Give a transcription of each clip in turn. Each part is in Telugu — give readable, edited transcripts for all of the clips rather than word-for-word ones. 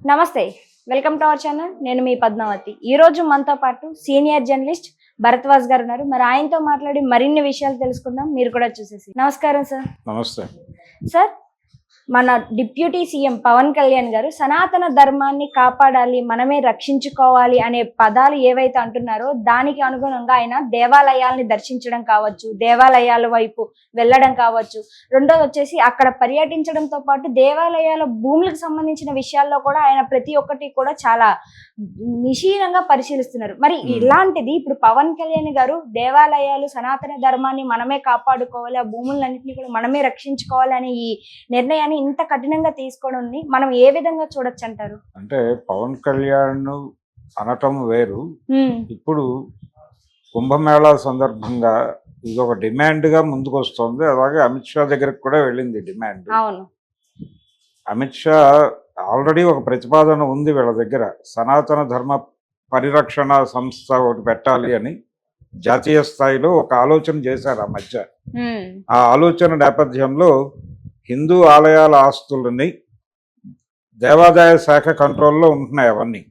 నమస్తే. Welcome to our channel. నేను మీ పద్మావతి. ఈరోజు మనతో పాటు సీనియర్ జర్నలిస్ట్ భరద్వాజ్ గారు ఉన్నారు. మరి ఆయనతో మాట్లాడి మరిన్ని విషయాలు తెలుసుకుందాం. మీరు కూడా చూసేసి. నమస్కారం సార్. నమస్తే సార్, మన డిప్యూటీ సీఎం పవన్ కళ్యాణ్ గారు సనాతన ధర్మాన్ని కాపాడాలి, మనమే రక్షించుకోవాలి అనే పదాలు ఏవైతే అంటున్నారో దానికి అనుగుణంగా ఆయన దేవాలయాల్ని దర్శించడం కావచ్చు, దేవాలయాల వైపు వెళ్ళడం కావచ్చు, రెండోది వచ్చేసి అక్కడ పర్యటించడంతో పాటు దేవాలయాల భూములకు సంబంధించిన విషయాల్లో కూడా ఆయన ప్రతి ఒక్కటి కూడా చాలా నిశీనంగా పరిశీలిస్తున్నారు. మరి ఇలాంటిది ఇప్పుడు పవన్ కళ్యాణ్ గారు దేవాలయాలు సనాతన ధర్మాన్ని మనమే కాపాడుకోవాలి, ఆ భూములన్నింటినీ కూడా మనమే రక్షించుకోవాలి అనే ఈ నిర్ణయాన్ని ఇంత కఠినంగా తీసుకోవడం మనం ఏ విధంగా చూడొచ్చు అంటారు? అంటే పవన్ కళ్యాణ్ అనటం వేరు. ఇప్పుడు కుంభమేళా సందర్భంగా ఇది ఒక డిమాండ్ గా ముందుకు వస్తుంది. అలాగే అమిత్ షా దగ్గరకు కూడా వెళ్ళింది డిమాండ్. అవును, అమిత్ షా ఆల్రెడీ ఒక ప్రతిపాదన ఉంది వీళ్ళ దగ్గర, సనాతన ధర్మ పరిరక్షణ సంస్థ ఒకటి పెట్టాలి అని జాతీయ స్థాయిలో ఒక ఆలోచన చేశారు ఆ మధ్య. ఆ ఆలోచన నేపథ్యంలో హిందూ ఆలయాల ఆస్తులని దేవాదాయ శాఖ కంట్రోల్లో ఉంటున్నాయి. అవన్నీ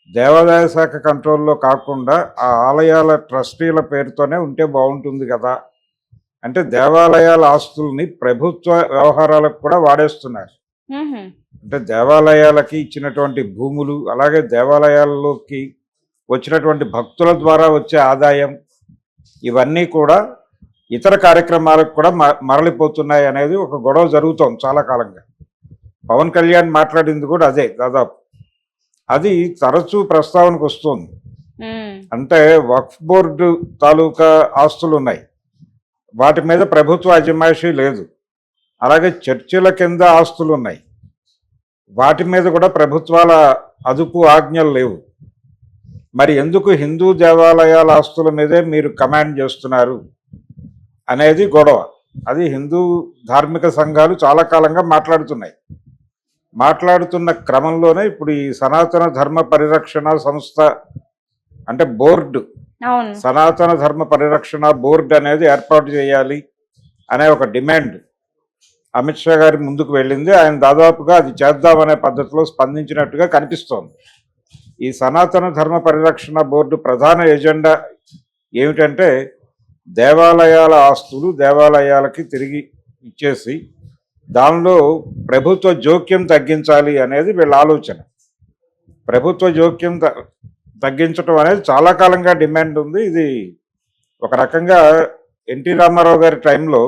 దేవాదాయ శాఖ కంట్రోల్లో కాకుండా ఆ ఆలయాల ట్రస్టీల పేరుతోనే ఉంటే బాగుంటుంది కదా. అంటే దేవాలయాల ఆస్తుల్ని ప్రభుత్వ వ్యవహారాలకు కూడా వాడేస్తున్నారు. అంటే దేవాలయాలకి ఇచ్చినటువంటి భూములు, అలాగే దేవాలయాల్లోకి వచ్చినటువంటి భక్తుల ద్వారా వచ్చే ఆదాయం, ఇవన్నీ కూడా ఇతర కార్యక్రమాలకు కూడా మరలిపోతున్నాయి అనేది ఒక గొడవ జరుగుతోంది చాలా కాలంగా. పవన్ కళ్యాణ్ మాట్లాడింది కూడా అదే దాదాపు. అది తరచూ ప్రస్తావనకు వస్తుంది. అంటే వక్ఫ్ బోర్డు తాలూకా ఆస్తులు ఉన్నాయి, వాటి మీద ప్రభుత్వ అజమాయిషీ లేదు. అలాగే చర్చిల కింద ఆస్తులు ఉన్నాయి, వాటి మీద కూడా ప్రభుత్వాల అదుపు ఆజ్ఞలు లేవు. మరి ఎందుకు హిందూ దేవాలయాల ఆస్తుల మీదే మీరు కమాండ్ చేస్తున్నారు అనేది గొడవ. అది హిందూ ధార్మిక సంఘాలు చాలా కాలంగా మాట్లాడుతున్న క్రమంలోనే ఇప్పుడు ఈ సనాతన ధర్మ పరిరక్షణ సంస్థ అంటే బోర్డు, సనాతన ధర్మ పరిరక్షణ బోర్డు అనేది ఏర్పాటు చేయాలి అనే ఒక డిమాండ్ అమిత్ షా గారి ముందుకు వెళ్ళింది. ఆయన దాదాపుగా అది చేద్దామనే పద్ధతిలో స్పందించినట్టుగా కనిపిస్తోంది. ఈ సనాతన ధర్మ పరిరక్షణ బోర్డు ప్రధాన ఎజెండా ఏమిటంటే దేవాలయాల ఆస్తులు దేవాలయాలకి తిరిగి ఇచ్చేసి దానిలో ప్రభుత్వ జోక్యం తగ్గించాలి అనేది వీళ్ళ ఆలోచన. ప్రభుత్వ జోక్యం తగ్గించడం అనేది చాలా కాలంగా డిమాండ్ ఉంది. ఇది ఒక రకంగా ఎన్టీ రామారావు గారి టైంలో,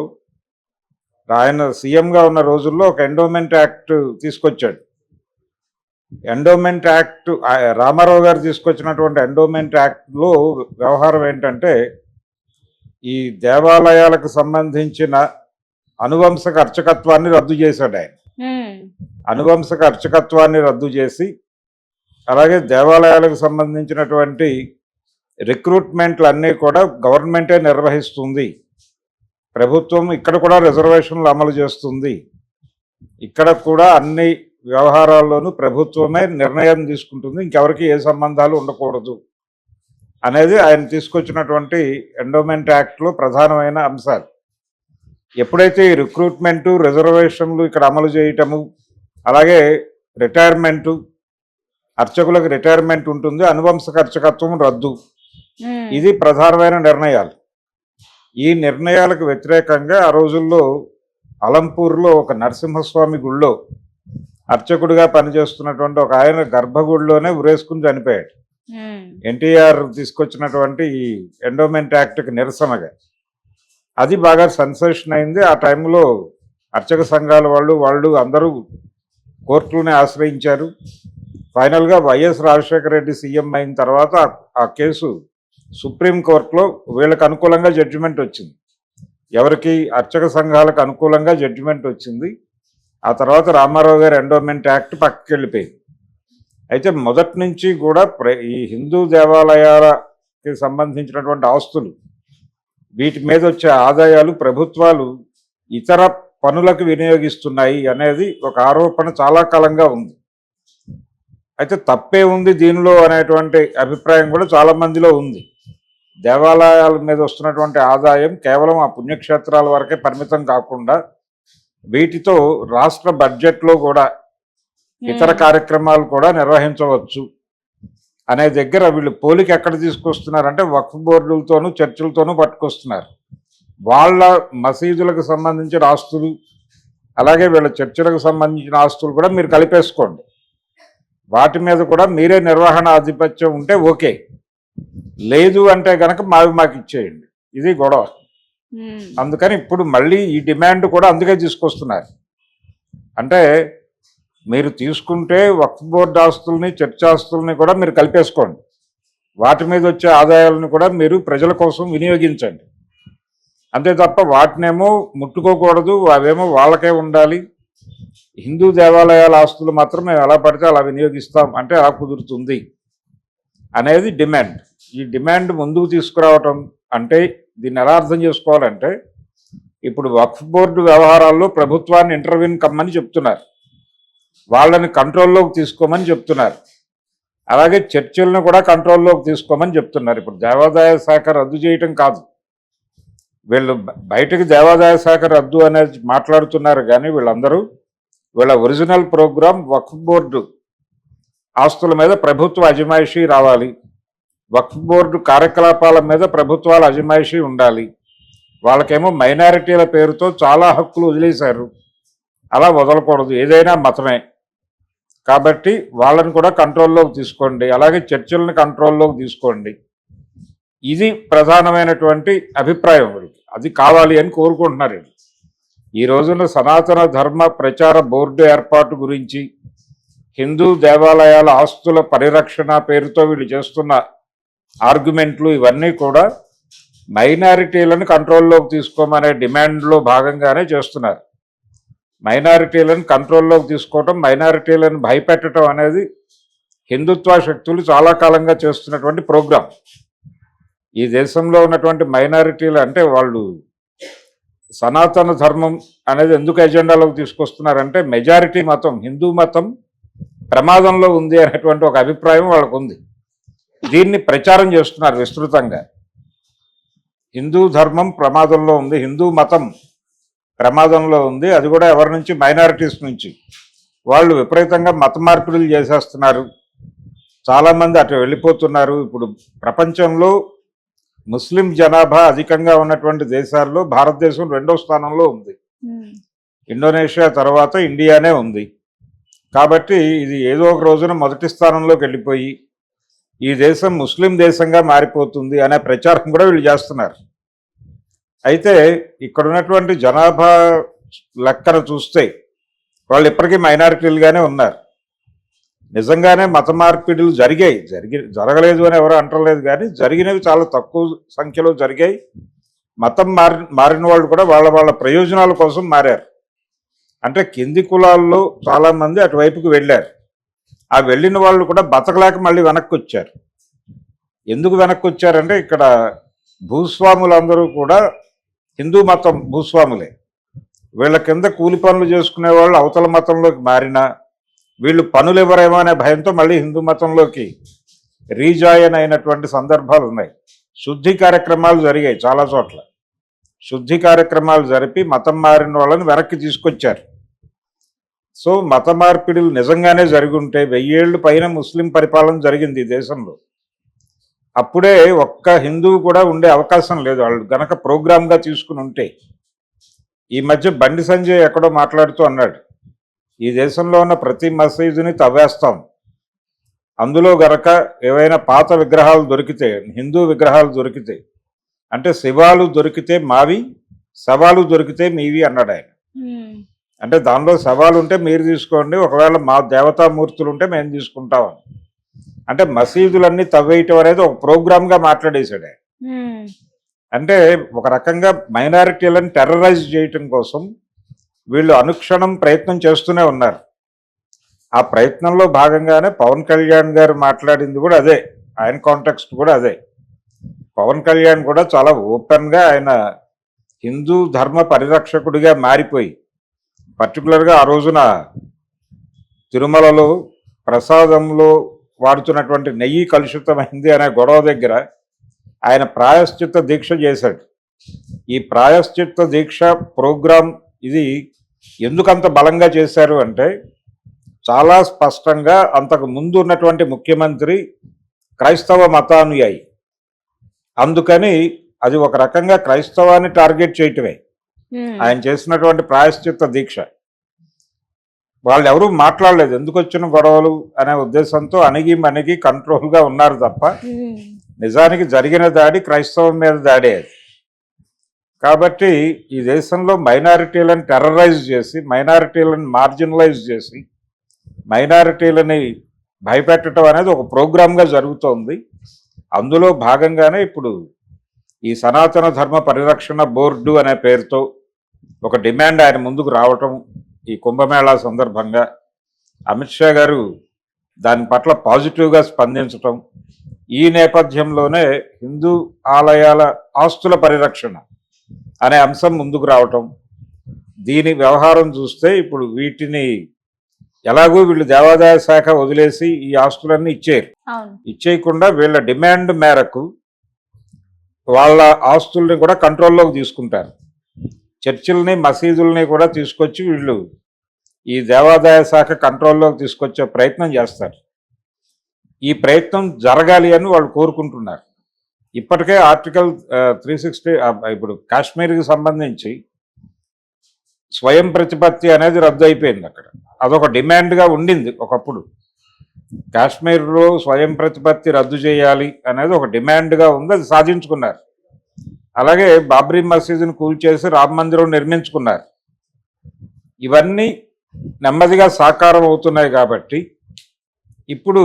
ఆయన సీఎంగా ఉన్న రోజుల్లో ఒక ఎండోమెంట్ యాక్ట్ తీసుకొచ్చాడు. ఎండోమెంట్ యాక్ట్, రామారావు గారు తీసుకొచ్చినటువంటి ఎండోమెంట్ యాక్ట్లో వ్యవహారం ఏంటంటే ఈ దేవాలయాలకు సంబంధించిన అనువంశక అర్చకత్వాన్ని రద్దు చేశాడు ఆయన. అనువంశక అర్చకత్వాన్ని రద్దు చేసి, అలాగే దేవాలయాలకు సంబంధించినటువంటి రిక్రూట్మెంట్లు అన్నీ కూడా గవర్నమెంటే నిర్వహిస్తుంది, ప్రభుత్వం ఇక్కడ కూడా రిజర్వేషన్లు అమలు చేస్తుంది, ఇక్కడ కూడా అన్ని వ్యవహారాల్లోనూ ప్రభుత్వమే నిర్ణయం తీసుకుంటుంది, ఇంకెవరికి ఏ సంబంధాలు ఉండకూడదు అనేది ఆయన తీసుకొచ్చినటువంటి ఎండోమెంట్ యాక్ట్లో ప్రధానమైన అంశాలు. ఎప్పుడైతే ఈ రిక్రూట్మెంటు, రిజర్వేషన్లు ఇక్కడ అమలు చేయటము, అలాగే రిటైర్మెంటు, అర్చకులకు రిటైర్మెంట్ ఉంటుంది, అనువంశక అర్చకత్వం రద్దు, ఇది ప్రధానమైన నిర్ణయాలు. ఈ నిర్ణయాలకు వ్యతిరేకంగా ఆ రోజుల్లో అలంపూర్లో ఒక నరసింహస్వామి గుళ్ళో అర్చకుడిగా పనిచేస్తున్నటువంటి ఒక ఆయన గర్భగుడిలోనే ఉరేసుకుని చనిపోయాడు. ఎన్టీఆర్ తీసుకొచ్చినటువంటి ఈ ఎండోమెంట్ యాక్ట్కి నిరసనగా అది బాగా సెన్సేషన్ అయింది. ఆ టైంలో అర్చక సంఘాల వాళ్ళు అందరూ కోర్టులోనే ఆశ్రయించారు. ఫైనల్గా వైఎస్ రాజశేఖర రెడ్డి సీఎం అయిన తర్వాత ఆ కేసు సుప్రీంకోర్టులో వీళ్ళకి అనుకూలంగా జడ్జిమెంట్ వచ్చింది. ఎవరికి? అర్చక సంఘాలకు అనుకూలంగా జడ్జిమెంట్ వచ్చింది. ఆ తర్వాత రామారావు గారి ఎండోమెంట్ యాక్ట్ పక్కకి వెళ్ళిపోయింది. అయితే మొదటి నుంచి కూడా ఈ హిందూ దేవాలయాలకి సంబంధించినటువంటి ఆస్తులు, వీటి మీద వచ్చే ఆదాయాలు ప్రభుత్వాలు ఇతర పనులకు వినియోగిస్తున్నాయి అనేది ఒక ఆరోపణ చాలా కాలంగా ఉంది. అయితే తప్పే ఉంది దీనిలో అనేటువంటి అభిప్రాయం కూడా చాలా మందిలో ఉంది. దేవాలయాల మీద వస్తున్నటువంటి ఆదాయం కేవలం ఆ పుణ్యక్షేత్రాల వరకే పరిమితం కాకుండా వీటితో రాష్ట్ర బడ్జెట్లో కూడా ఇతర కార్యక్రమాలు కూడా నిర్వహించవచ్చు అనే దగ్గర వీళ్ళు పోలిక ఎక్కడ తీసుకొస్తున్నారంటే వక్ఫ్ బోర్డులతోనూ చర్చిలతోనూ పట్టుకొస్తున్నారు. వాళ్ళ మసీదులకు సంబంధించిన ఆస్తులు అలాగే వీళ్ళ చర్చిలకు సంబంధించిన ఆస్తులు కూడా మీరు కలిపేసుకోండి. వాటి మీద కూడా మీరే నిర్వహణ ఆధిపత్యం ఉంటే ఓకే, లేదు అంటే కనుక మాకు ఇచ్చేయండి. ఇది గొడవ. అందుకని ఇప్పుడు మళ్ళీ ఈ డిమాండ్ కూడా అందుకే తీసుకొస్తున్నారు. అంటే మీరు తీసుకుంటే వక్ఫ్ బోర్డు ఆస్తుల్ని చర్చ ఆస్తుల్ని కూడా మీరు కలిపేసుకోండి. వాటి మీద వచ్చే ఆదాయాలను కూడా మీరు ప్రజల కోసం వినియోగించండి. అంతే తప్ప వాటినేమో ముట్టుకోకూడదు, అవేమో వాళ్ళకే ఉండాలి. హిందూ దేవాలయాల ఆస్తులు మాత్రం మేము ఎలా పడితే అలా వినియోగిస్తాం అంటే ఎలా కుదురుతుంది అనేది డిమాండ్. ఈ డిమాండ్ ముందుకు తీసుకురావటం అంటే దీన్ని ఎలా అర్థం చేసుకోవాలంటే, ఇప్పుడు వక్ఫ్ బోర్డు వ్యవహారాల్లో ప్రభుత్వాన్ని ఇంటర్వ్యూని కమ్మని చెప్తున్నారు, వాళ్ళని కంట్రోల్లోకి తీసుకోమని చెప్తున్నారు. అలాగే చర్చలను కూడా కంట్రోల్లోకి తీసుకోమని చెప్తున్నారు. ఇప్పుడు దేవాదాయ శాఖ రద్దు చేయటం కాదు, వీళ్ళు బయటకు దేవాదాయ శాఖ రద్దు అనేది మాట్లాడుతున్నారు, కానీ వీళ్ళందరూ వీళ్ళ ఒరిజినల్ ప్రోగ్రాం వక్ఫ్ బోర్డు ఆస్తుల మీద ప్రభుత్వ అజమాయిషీ రావాలి, వక్ఫ్ బోర్డు కార్యకలాపాల మీద ప్రభుత్వాల అజమాయిషీ ఉండాలి. వాళ్ళకేమో మైనారిటీల పేరుతో చాలా హక్కులు వదిలేశారు, అలా వదలకూడదు, ఏదైనా మతమే కాబట్టి వాళ్ళని కూడా కంట్రోల్లోకి తీసుకోండి, అలాగే చర్చలను కంట్రోల్లోకి తీసుకోండి. ఇది ప్రధానమైనటువంటి అభిప్రాయం వీళ్ళకి, అది కావాలి అని కోరుకుంటున్నారు. ఈ రోజున సనాతన ధర్మ ప్రచార బోర్డు ఏర్పాటు గురించి, హిందూ దేవాలయాల ఆస్తుల పరిరక్షణ పేరుతో వీళ్ళు చేస్తున్న ఆర్గ్యుమెంట్లు ఇవన్నీ కూడా మైనారిటీలను కంట్రోల్లోకి తీసుకోమనే డిమాండ్లో భాగంగానే చేస్తున్నారు. మైనారిటీలను కంట్రోల్లోకి తీసుకోవటం, మైనారిటీలను భయపెట్టడం అనేది హిందుత్వ శక్తులు చాలా కాలంగా చేస్తున్నటువంటి ప్రోగ్రాం. ఈ దేశంలో ఉన్నటువంటి మైనారిటీలు అంటే వాళ్ళు సనాతన ధర్మం అనేది ఎందుకు ఎజెండాలోకి తీసుకొస్తున్నారంటే, మెజారిటీ మతం హిందూ మతం ప్రమాదంలో ఉంది అనేటువంటి ఒక అభిప్రాయం వాళ్ళకు ఉంది. దీన్ని ప్రచారం చేస్తున్నారు విస్తృతంగా. హిందూ ధర్మం ప్రమాదంలో ఉంది, హిందూ మతం ప్రమాదంలో ఉంది, అది కూడా ఎవరి నుంచి, మైనారిటీస్ నుంచి. వాళ్ళు విపరీతంగా మత మార్పిడులు చేసేస్తున్నారు, చాలామంది అటు వెళ్ళిపోతున్నారు. ఇప్పుడు ప్రపంచంలో ముస్లిం జనాభా అధికంగా ఉన్నటువంటి దేశాల్లో భారతదేశం 2వ స్థానంలో ఉంది, ఇండోనేషియా తర్వాత ఇండియానే ఉంది. కాబట్టి ఇది ఏదో ఒక రోజున మొదటి స్థానంలోకి వెళ్ళిపోయి ఈ దేశం ముస్లిం దేశంగా మారిపోతుంది అనే ప్రచారం కూడా వీళ్ళు చేస్తున్నారు. అయితే ఇక్కడ ఉన్నటువంటి జనాభా లెక్కన చూస్తే వాళ్ళు ఇప్పటికీ మైనారిటీలుగానే ఉన్నారు. నిజంగానే మత మార్పిడులు జరగలేదు అని ఎవరు అంటలేదు, కానీ జరిగినవి చాలా తక్కువ సంఖ్యలో జరిగాయి. మతం మారిన వాళ్ళు కూడా వాళ్ళ ప్రయోజనాల కోసం మారారు. అంటే కింది కులాల్లో చాలామంది అటువైపుకి వెళ్ళారు. ఆ వెళ్ళిన వాళ్ళు కూడా బతకలేక మళ్ళీ వెనక్కి వచ్చారు. ఎందుకు వెనక్కి వచ్చారంటే, ఇక్కడ భూస్వాములందరూ కూడా హిందూ మతం భూస్వాములే. వీళ్ళ కింద కూలి పనులు చేసుకునే వాళ్ళు అవతల మతంలోకి మారినా వీళ్ళు పనులు ఎవరేమో అనే భయంతో మళ్ళీ హిందూ మతంలోకి రీజాయిన్ అయినటువంటి సందర్భాలు ఉన్నాయి. శుద్ధి కార్యక్రమాలు జరిగాయి చాలా చోట్ల. శుద్ధి కార్యక్రమాలు జరిపి మతం మారిన వాళ్ళని వెనక్కి తీసుకొచ్చారు. సో మత మార్పిడులు నిజంగానే జరిగి ఉంటే 1000 ఏళ్ళు పైన ముస్లిం పరిపాలన జరిగింది ఈ దేశంలో. అప్పుడే ఒక్క హిందువు కూడా ఉండే అవకాశం లేదు, వాళ్ళు గనక ప్రోగ్రామ్గా తీసుకుని ఉంటే. ఈ మధ్య బండి సంజయ్ ఎక్కడో మాట్లాడుతూ అన్నాడు, ఈ దేశంలో ఉన్న ప్రతి మసీదుని తవ్వేస్తాం, అందులో గనక ఏవైనా పాత విగ్రహాలు దొరికితే, హిందూ విగ్రహాలు దొరికితే, అంటే శివాలు దొరికితే మావి, శవాలు దొరికితే మీవి అన్నాడు ఆయన. అంటే దానిలో శవాలు ఉంటే మీరు తీసుకోండి, ఒకవేళ మా దేవతామూర్తులు ఉంటే మేము తీసుకుంటామని. అంటే మసీదులన్నీ తవ్వేయటం అనేది ఒక ప్రోగ్రామ్గా మాట్లాడేశాడు ఆయన. అంటే ఒక రకంగా మైనారిటీలను టెర్రరైజ్ చేయటం కోసం వీళ్ళు అనుక్షణం ప్రయత్నం చేస్తూనే ఉన్నారు. ఆ ప్రయత్నంలో భాగంగానే పవన్ కళ్యాణ్ గారు మాట్లాడింది కూడా అదే, ఆయన కాంటెక్స్ట్ కూడా అదే. పవన్ కళ్యాణ్ కూడా చాలా ఓపెన్గా ఆయన హిందూ ధర్మ పరిరక్షకుడిగా మారిపోయి, పర్టికులర్గా ఆ రోజున తిరుమలలో ప్రసాదంలో వాడుతున్నటువంటి నెయ్యి కలుషితమైంది అనే గొడవ దగ్గర ఆయన ప్రాయశ్చిత్త దీక్ష చేశాడు. ఈ ప్రాయశ్చిత్త దీక్ష ప్రోగ్రాం ఇది ఎందుకంత బలంగా చేశారు అంటే, చాలా స్పష్టంగా అంతకు ముందు ఉన్నటువంటి ముఖ్యమంత్రి క్రైస్తవ మతానుయాయి. అందుకని అది ఒక రకంగా క్రైస్తవాన్ని టార్గెట్ చేయటమే ఆయన చేసినటువంటి ప్రాయశ్చిత్త దీక్ష. వాళ్ళు ఎవరూ మాట్లాడలేదు, ఎందుకు వచ్చిన గొడవలు అనే ఉద్దేశంతో అణిగి కంట్రోల్గా ఉన్నారు తప్ప నిజానికి జరిగిన దాడి క్రైస్తవం మీద దాడే అది. కాబట్టి ఈ దేశంలో మైనారిటీలను టెర్రరైజ్ చేసి, మైనారిటీలను మార్జినలైజ్ చేసి, మైనారిటీలని భయపెట్టడం అనేది ఒక ప్రోగ్రామ్గా జరుగుతోంది. అందులో భాగంగానే ఇప్పుడు ఈ సనాతన ధర్మ పరిరక్షణ బోర్డు అనే పేరుతో ఒక డిమాండ్ ఆయన ముందుకు రావటం, ఈ కుంభమేళా సందర్భంగా అమిత్ షా గారు దాని పట్ల పాజిటివ్గా స్పందించటం, ఈ నేపథ్యంలోనే హిందూ ఆలయాల ఆస్తుల పరిరక్షణ అనే అంశం ముందుకు రావటం. దీని వ్యవహారం చూస్తే ఇప్పుడు వీటిని ఎలాగో వీళ్ళు దేవాదాయ శాఖ వదిలేసి ఈ ఆస్తులన్నీ ఇచ్చేయకుండా వీళ్ళ డిమాండ్ మేరకు వాళ్ళ ఆస్తుల్ని కూడా కంట్రోల్లోకి తీసుకుంటారు. చర్చిల్ని మసీదుల్ని కూడా తీసుకొచ్చి వీళ్ళు ఈ దేవాదాయ శాఖ కంట్రోల్లోకి తీసుకొచ్చే ప్రయత్నం చేస్తారు. ఈ ప్రయత్నం జరగాలి అని వాళ్ళు కోరుకుంటున్నారు. ఇప్పటికే ఆర్టికల్ 360 ఇప్పుడు కాశ్మీర్కి సంబంధించి స్వయం ప్రతిపత్తి అనేది రద్దు అయిపోయింది. అక్కడ అదొక డిమాండ్గా ఉండింది ఒకప్పుడు. కాశ్మీర్లో స్వయం ప్రతిపత్తి రద్దు చేయాలి అనేది ఒక డిమాండ్గా ఉంది, అది సాధించుకున్నారు. అలాగే బాబ్రీ మసీదుని కూల్చేసి రామ మందిరం నిర్మించుకున్నారు. ఇవన్నీ నెమ్మదిగా సాకారం అవుతున్నాయి. కాబట్టి ఇప్పుడు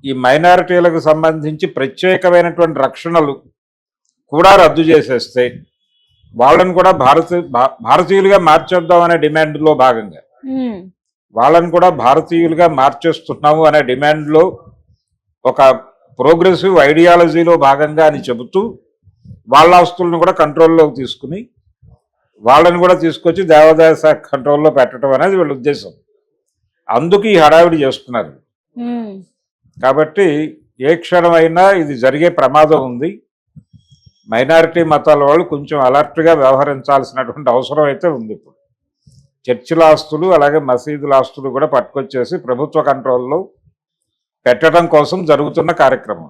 ఈ మైనారిటీలకు సంబంధించి ప్రత్యేకమైనటువంటి రక్షణలు కూడా రద్దు చేసేస్తే వాళ్ళని కూడా భారతీయులుగా మార్చేద్దాం అనే డిమాండ్లో భాగంగా వాళ్ళని కూడా భారతీయులుగా మార్చేస్తున్నాము అనే డిమాండ్లో ఒక ప్రోగ్రెసివ్ ఐడియాలజీలో భాగంగా అని చెబుతూ వాళ్ళ ఆస్తులను కూడా కంట్రోల్లోకి తీసుకుని వాళ్ళని కూడా తీసుకొచ్చి దేవాదాయ శాఖ కంట్రోల్లో పెట్టడం అనేది వీళ్ళ ఉద్దేశం. అందుకు ఈ హడావిడి చేస్తున్నారు. కాబట్టి ఏ క్షణమైనా ఇది జరిగే ప్రమాదం ఉంది. మైనారిటీ మతాల వాళ్ళు కొంచెం అలర్ట్గా వ్యవహరించాల్సినటువంటి అవసరం అయితే ఉంది. ఇప్పుడు చర్చిల ఆస్తులు అలాగే మసీదుల ఆస్తులు కూడా పట్టుకొచ్చేసి ప్రభుత్వ కంట్రోల్లో పెట్టడం కోసం జరుగుతున్న కార్యక్రమం.